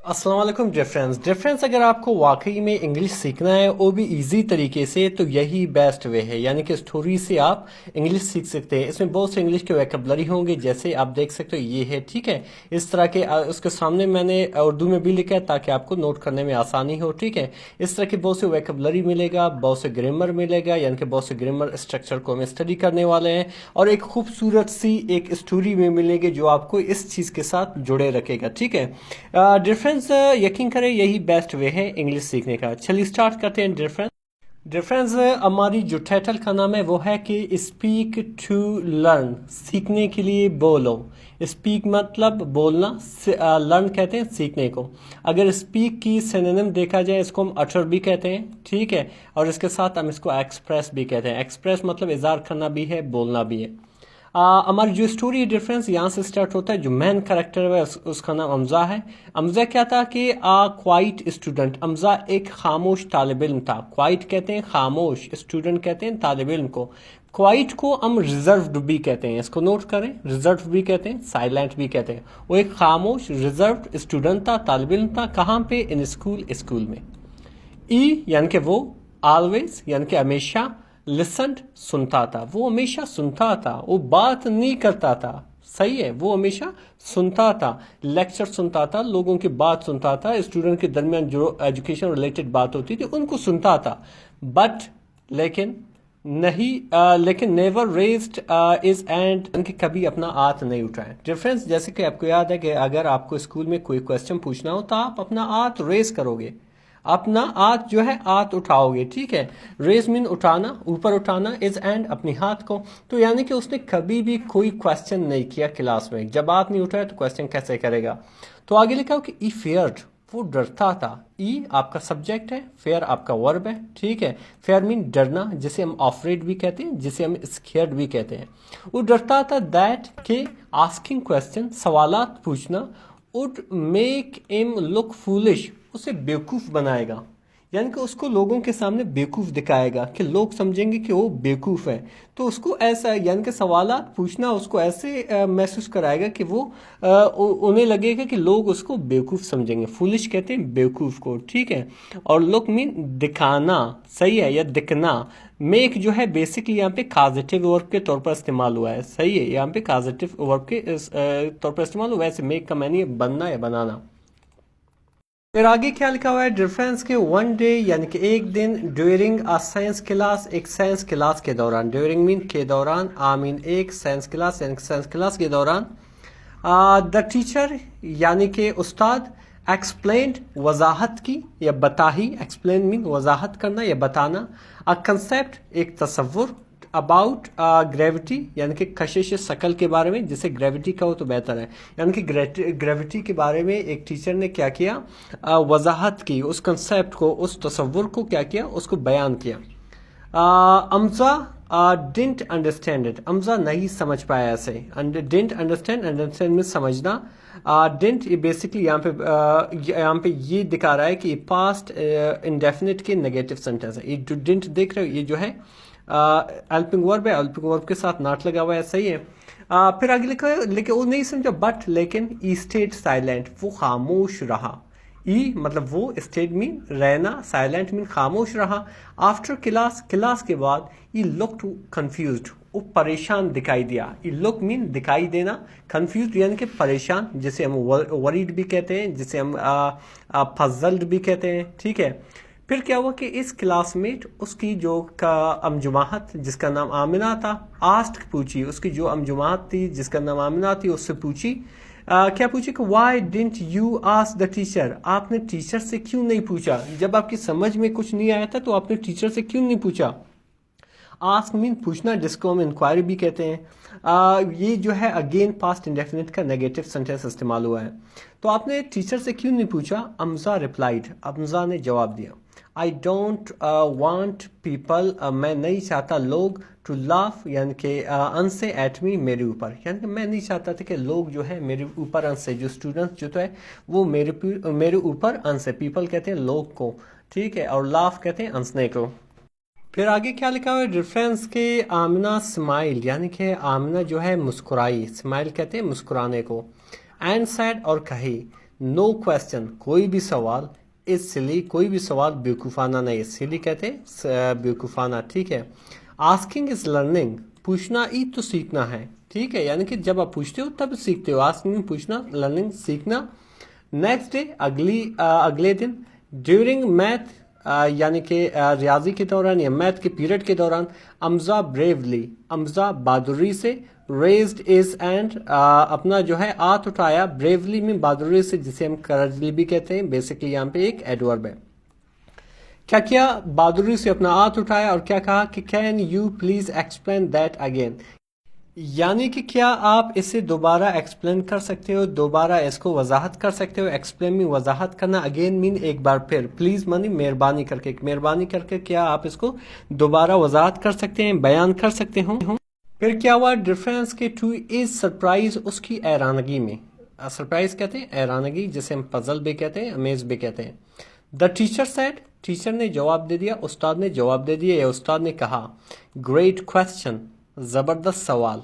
अस्सलाम वालेकुम डिफरेंस अगर आपको वाकई में इंग्लिश सीखना है वो भी इजी तरीके से तो यही बेस्ट वे है, यानी कि स्टोरी से आप इंग्लिश सीख सकते हैं। इसमें बहुत से इंग्लिश के वोकैबुलरी होंगे, जैसे आप देख सकते हो ये है, ठीक है। इस तरह के उसके सामने मैंने उर्दू में भी लिखा है ताकि आपको नोट करने में आसानी हो, ठीक है। इस तरह के बहुत से वोकैबुलरी मिलेगा, बहुत से ग्रामर मिलेगा, यानी कि बहुत से ग्रामर स्ट्रक्चर को हम स्टडी करने वाले हैं, और एक खूबसूरत सी एक स्टोरी में मिलेगी जो आपको इस चीज़ के साथ जुड़े रखेगा, ठीक है। डिफरेंस यकीन करें यही बेस्ट वे है इंग्लिश सीखने का। चलिए स्टार्ट करते हैं। डिफरेंस हमारी जो टाइटल का नाम है वो है कि स्पीक टू लर्न, सीखने के लिए बोलो। स्पीक मतलब बोलना, लर्न कहते हैं सीखने को। अगर स्पीक की सिनोनिम देखा जाए इसको हम अटर भी कहते हैं, ठीक है, और इसके साथ हम इसको एक्सप्रेस भी कहते हैं। एक्सप्रेस मतलब इजहार करना भी है, बोलना भी है। हमारी जो स्टोरी डिफरेंस यहाँ से स्टार्ट होता है। जो मेन करेक्टर है उसका नाम अमजा है। अमजा क्या था कि क्वाइट स्टूडेंट, अमजा एक खामोश तालिब इल्म था। क्वाइट कहते हैं खामोश, स्टूडेंट कहते हैं तालिब इल्म को। क्वाइट को हम रिजर्व्ड भी कहते हैं, इसको नोट करें, रिजर्व भी कहते हैं, साइलेंट भी कहते हैं। वो एक खामोश रिजर्व्ड स्टूडेंट था, तालिब इल्म था। कहाँ पे? इन स्कूल में। ई यानी कि वो, ऑलवेज यानी कि हमेशा, लिसनड सुनता था, वो हमेशा सुनता था, वो बात नहीं करता था, सही है, वो हमेशा सुनता था, लेक्चर सुनता था, लोगों की बात सुनता था, स्टूडेंट के दरमियान जो एजुकेशन रिलेटेड बात होती थी उनको सुनता था। बट लेकिन लेकिन नेवर रेज्ड इज एंड, उनकी कभी अपना हाथ नहीं उठाए। डिफरेंस जैसे कि आपको याद है कि अगर आपको स्कूल में कोई क्वेश्चन पूछना हो तो आप अपना हाथ रेज करोगे, अपना हाथ जो है हाथ उठाओगे, ठीक है। रेज मीन उठाना, ऊपर उठाना, इज एंड अपने हाथ को। तो यानी कि उसने कभी भी कोई क्वेश्चन नहीं किया क्लास में, जब हाथ नहीं उठाया तो क्वेश्चन कैसे करेगा। तो आगे लिखा हो कि ई फेयर्ड, वो डरता था। ई आपका सब्जेक्ट है, फेयर आपका वर्ब है, ठीक है। फेयर मीन डरना, जिसे हम ऑफरेड भी कहते हैं, जिसे हम स्केयर्ड भी कहते हैं। वो डरता था दैट के आस्किंग क्वेश्चन, सवालात पूछना, would make him look foolish, उसे बेवकूफ़ बनाएगा, यानी कि उसको लोगों के सामने बेवकूफ़ दिखाएगा कि लोग समझेंगे कि वो बेवकूफ़ है। तो उसको ऐसा, यानी कि सवालात पूछना उसको ऐसे महसूस कराएगा कि वो उन्हें लगेगा कि लोग उसको बेवकूफ़ समझेंगे। फुलिश कहते हैं बेवकूफ़ को, ठीक है। और लुक मीन दिखाना, सही है, या दिखना। मेक जो है बेसिकली यहाँ पे काजेटिव वर्ब के तौर पर इस्तेमाल हुआ है, सही है, यहाँ पे काजेटिव वर्ब के तौर पर इस्तेमाल हुआ है। वैसे मेक का मानी है बनना या बनाना। फिर आगे क्या लिखा हुआ है डिफरेंस के, वन डे यानी कि एक दिन, ड्यूरिंग अ साइंस क्लास, एक साइंस क्लास के दौरान, ड्यूरिंग मीन के दौरान, मीन एक साइंस क्लास यानी साइंस क्लास के दौरान, द टीचर यानी कि उस्ताद, एक्सप्लेन्ड वजाहत की या बताही, एक्सप्लेन मीन वजाहत करना या बताना, अ कंसेप्ट एक तसव्वुर, अबाउट ग्रेविटी यानी कि कशिश शकल के बारे में, जिसे ग्रेविटी का हो तो बेहतर है, यानी कि ग्रेविटी के बारे में एक टीचर ने क्या किया, वजाहत की, उस कंसेप्ट को, उस तसव्वुर को क्या किया, उसको बयान किया। अमजा डिडंट अंडरस्टैंड इट, अमजा नहीं समझ पाया ऐसे। डिडंट अंडरस्टैंड में समझना। डिडंट ये बेसिकली यहाँ पे ये दिखा रहा है कि पास्ट इंडेफिनिट के नेगेटिव सेंटेंस है। ये जो डिडंट देख रहे हो ये जो है हेल्पिंग वर्ब है, हेल्पिंग वर्ब के साथ नॉट लगा हुआ है, सही है। फिर आगे लिखा है, लेकिन वो नहीं समझा, बट लेकिन ई स्टेड साइलेंट, वो खामोश रहा। ई मतलब वो, स्टेड मीन रहना, साइलेंट मीन खामोश रहा। आफ्टर क्लास, क्लास के बाद, ई लुक्ड कंफ्यूज्ड, वो परेशान दिखाई दिया। ई लुक मीन दिखाई देना, कंफ्यूज्ड यानी कि परेशान, जिसे हम वरीड भी कहते हैं, जिसे हम फजल्ड भी कहते हैं, ठीक है। फिर क्या हुआ कि इस क्लासमेट, उसकी जो अमजुमाहत जिसका नाम आमिना था, आस्ट पूछी, उसकी जो अमजुमाहत थी जिसका नाम आमिना थी उससे पूछी, क्या पूछी कि Y didn't you ask the teacher, आपने टीचर से क्यों नहीं पूछा, जब आपकी समझ में कुछ नहीं आया था तो आपने टीचर से क्यों नहीं पूछा। आस्क मीन पूछना, जिसको हम इंक्वायरी भी कहते हैं। ये जो है अगेन पास्ट इंडेफिनिट का नेगेटिव सेंटेंस इस्तेमाल हुआ है। तो आपने टीचर से क्यों नहीं पूछा। अमजा रिप्लाइड, अमजा ने जवाब दिया, आई डोंट वांट पीपल, मैं नहीं चाहता लोग, टू लाफ यानी कि हंसे एट मी, मेरे ऊपर, यानी कि मैं नहीं चाहता था कि लोग जो है मेरे ऊपर हंसे, जो स्टूडेंट्स जो है वो मेरे ऊपर हंसे। पीपल कहते हैं लोग को, ठीक है, और लाफ कहते हैं हंसने को। फिर आगे क्या लिखा हुआ है डिफरेंस के, आमिना स्माइल यानी कि आमिना जो है मुस्कुराई, स्माइल कहते हैं मुस्कुराने को। एंड सैड और कही, नो क्वेश्चन, कोई भी सवाल, इज सिली, कोई भी सवाल बेवकूफ़ाना नहीं, सिली कहते हैं बेवकूफ़ाना, ठीक है। आस्किंग इज लर्निंग, पूछना ही तो सीखना है, ठीक है, यानी कि जब आप पूछते हो तब सीखते हो। आस्किंग पूछना, लर्निंग सीखना। नेक्स्ट डे, अगले दिन। ड्यूरिंग मैथ, यानी कि रियाजी के दौरान या मैथ के पीरियड के दौरान। अमजा ब्रेवली, अमजा बहादुरी से। रेज्ड इज एंड, अपना जो है हाथ उठाया, ब्रेवली में बहादुरी से, जिसे हम करेजली भी कहते हैं, बेसिकली यहाँ पे एक एडवर्ब है। क्या किया, बहादुरी से अपना हाथ उठाया और क्या कहा कि can you please explain that again, यानी कि क्या आप इसे दोबारा एक्सप्लेन कर सकते हो, दोबारा इसको वजाहत कर सकते हो। एक्सप्लेन में वजाहत करना, अगेन मीन एक बार फिर, प्लीज मानी मेहरबानी करके, मेहरबानी करके क्या आप इसको दोबारा वजाहत कर सकते हैं, बयान कर सकते हो। फिर क्या हुआ, डिफरेंस के टू इज सरप्राइज, उसकी हैरानगी में। सरप्राइज कहते हैं हैरानगी, जिसे हम पजल भी कहते हैं, अमेज भी कहते हैं। द टीचर सेड, टीचर ने जवाब दे दिया, उस्ताद ने जवाब दे दिया या उस्ताद ने कहा। ग्रेट क्वेश्चन, जबरदस्त सवाल।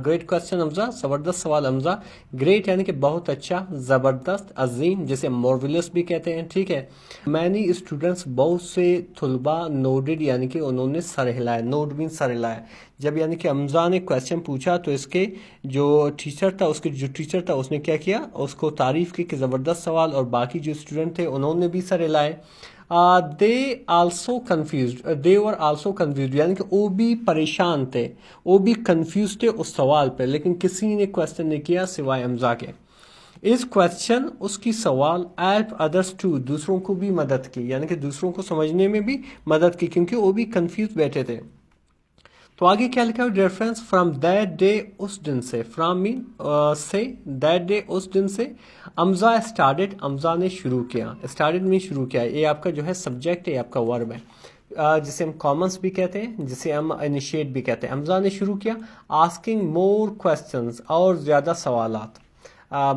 ग्रेट क्वेश्चन हमजा, जबरदस्त सवाल हमजा। ग्रेट यानी कि बहुत अच्छा, जबरदस्त, अजीम, जिसे मॉर्विलस भी कहते हैं, ठीक है। मैनी स्टूडेंट्स, बहुत से तुलबा, नोडेड यानी कि उन्होंने सर हिलाया, नोड मीन सर हिलाया। जब यानी कि हमजा ने क्वेश्चन पूछा तो इसके जो टीचर था, उसने क्या किया, उसको तारीफ की कि ज़बरदस्त सवाल, और बाकी जो स्टूडेंट थे उन्होंने भी सर हिलाए। They also confused, they were also confused, यानी कि वो भी परेशान थे, वो भी कन्फ्यूज थे उस सवाल पे, लेकिन किसी ने क्वेश्चन नहीं किया सिवाय हमजा के। इस क्वेश्चन, उसकी सवाल, हेल्प अदर्स टू, दूसरों को भी मदद की, यानी कि दूसरों को समझने में भी मदद की, क्योंकि वो भी कंफ्यूज बैठे थे। तो आगे क्या लिखा है, रेफरेंस फ्रॉम दैट डे, उस दिन से, फ्रॉम मीन से, दैट डे उस दिन से। अमजा स्टार्टेड, अमजा ने शुरू किया, स्टार्टेड में शुरू किया, ये आपका जो है सब्जेक्ट है, आपका वर्ब है, जिसे हम कॉमन्स भी कहते हैं, जिसे हम इनिशिएट भी कहते हैं। अमजा ने शुरू किया, आस्किंग मोर क्वेश्चंस, और ज़्यादा सवालात,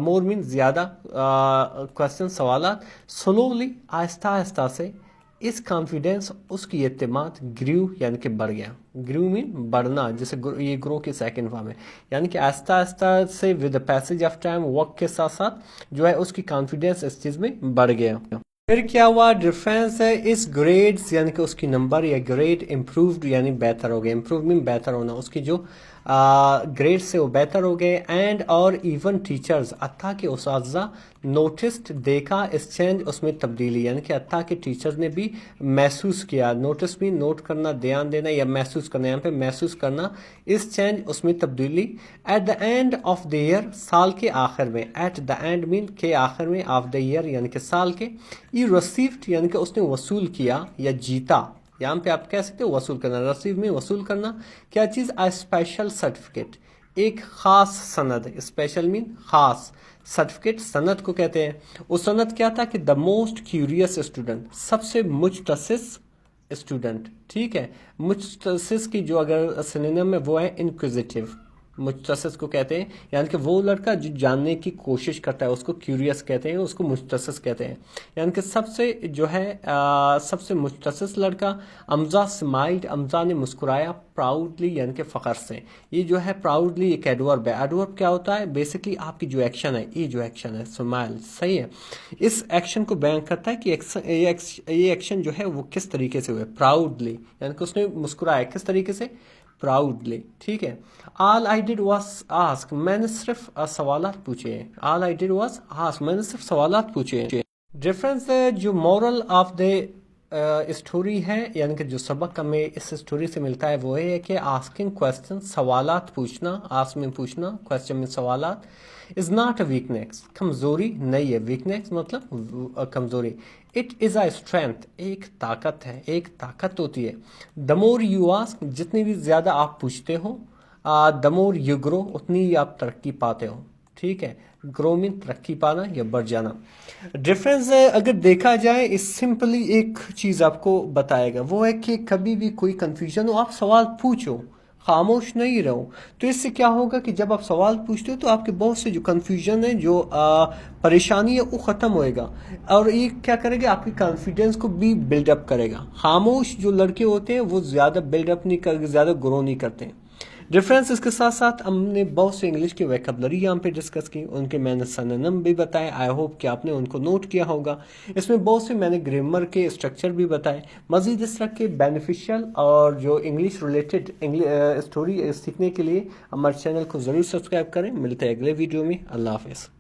मोर मीन ज़्यादा, क्वेश्चन सवालात। स्लोली, आहिस्ता आहिस्ता से। इस कॉन्फिडेंस, उसकी एतमाद, ग्रू यानी कि बढ़ गया, ग्रू मीन बढ़ना, जैसे ये ग्रो की सेकंड फॉर्म है, यानी कि आहिस्ता आहिस्ता से with the passage of time, वक्त के साथ साथ जो है उसकी कॉन्फिडेंस इस चीज़ में बढ़ गया। फिर क्या हुआ, डिफरेंस है इस ग्रेड्स, यानी कि उसकी नंबर या ग्रेड इम्प्रूव्ड यानी बेहतर हो गए, इम्प्रूव मीन बेहतर होना, उसकी जो ग्रेड से वो बेहतर हो गए। एंड और इवन टीचर्स, अत्ता के उस्ताज़ा, नोटिस्ड देखा, इस चेंज उसमें तब्दीली, यानी कि अत्ता के टीचर्स ने भी महसूस किया, नोटिस भी नोट करना, ध्यान देना या महसूस करना, यहाँ पे महसूस करना, इस चेंज उसमें तब्दीली। At the end of the year, साल के आखिर में, एट द एंड मीन के आखिर में, ऑफ द ईयर यानी कि साल के। ई रसीव्ड यानी कि उसने वसूल किया या जीता, यहाँ पे आप कह सकते हो वसूल करना, रसीव में वसूल करना। क्या चीज़, अ स्पेशल सर्टिफिकेट, एक खास सनद, स्पेशल मीन खास, सर्टिफिकेट सनद को कहते हैं। वो सनद क्या था कि द मोस्ट क्यूरियस स्टूडेंट, सबसे मुजतसिस स्टूडेंट, ठीक है। मुजतसिस की जो अगर सिनोनिम है वो है इंक्विजिटिव, मुजतसिस को कहते हैं, यानी कि वो लड़का जो जानने की कोशिश करता है उसको क्यूरियस कहते हैं, उसको मुजतसिस कहते हैं, यानी कि सबसे जो है सबसे मुजतसिस लड़का। अमजा स्माइल्ड, अमजा ने मुस्कुराया, प्राउडली यानी कि फ़ख्र से। ये जो है प्राउडली एक एडवर्ब है, एडवर्ब क्या होता है, बेसिकली आपकी जो एक्शन है, ये जो एक्शन है स्माइल, सही है, इस एक्शन को बयान करता है कि ये एक्शन जो है वो किस तरीके से हुआ, प्राउडली, यानी कि उसने मुस्कुराया किस तरीके से, प्राउडली, ठीक है। All I did was ask, मैंने सिर्फ सवालात पूछे, all I did was ask, मैंने सिर्फ सवालात पूछे। डिफरेंस जो मॉरल ऑफ द स्टोरी है, यानी कि जो सबक हमें इस स्टोरी से मिलता है वो है कि आस्किंग क्वेश्चन, सवालात पूछना, आस्क में पूछना, क्वेश्चन में सवालात, इज़ नॉट अ वीकनेस, कमज़ोरी नहीं है, वीकनेस मतलब कमज़ोरी। इट इज़ अ स्ट्रेंथ, एक ताकत है, एक ताकत होती है। द मोर यू आस्क, जितनी भी ज़्यादा आप पूछते हो, द मोर यू ग्रो, उतनी ही आप तरक्की पाते हो, ठीक है। ग्रो मीन तरक्की पाना या बढ़ जाना। डिफरेंस अगर देखा जाए, इस सिंपली एक चीज़ आपको बताएगा, वो है कि कभी भी कोई कंफ्यूजन हो आप सवाल पूछो, खामोश नहीं रहो। तो इससे क्या होगा कि जब आप सवाल पूछते हो तो आपके बहुत से जो कंफ्यूजन है, जो परेशानी है, वो ख़त्म होएगा, और ये क्या करेगा, आपकी कॉन्फिडेंस को भी बिल्डअप करेगा। खामोश जो लड़के होते हैं वो ज़्यादा बिल्डअप नहीं करते, ज़्यादा ग्रो नहीं करते। डिफरेंस इसके साथ साथ हमने बहुत से इंग्लिश की वैकेबलरी यहाँ पे डिस्कस की, उनके मैंने सिनोनिम भी बताए, आई होप कि आपने उनको नोट किया होगा। इसमें बहुत से मैंने ग्रामर के स्ट्रक्चर भी बताए। मज़ीद इस तरह के बेनिफिशियल और जो इंग्लिश रिलेटेड स्टोरी सीखने के लिए हमारे चैनल को ज़रूर सब्सक्राइब करें। मिलते हैं अगले वीडियो में। अल्लाह हाफ़िज़।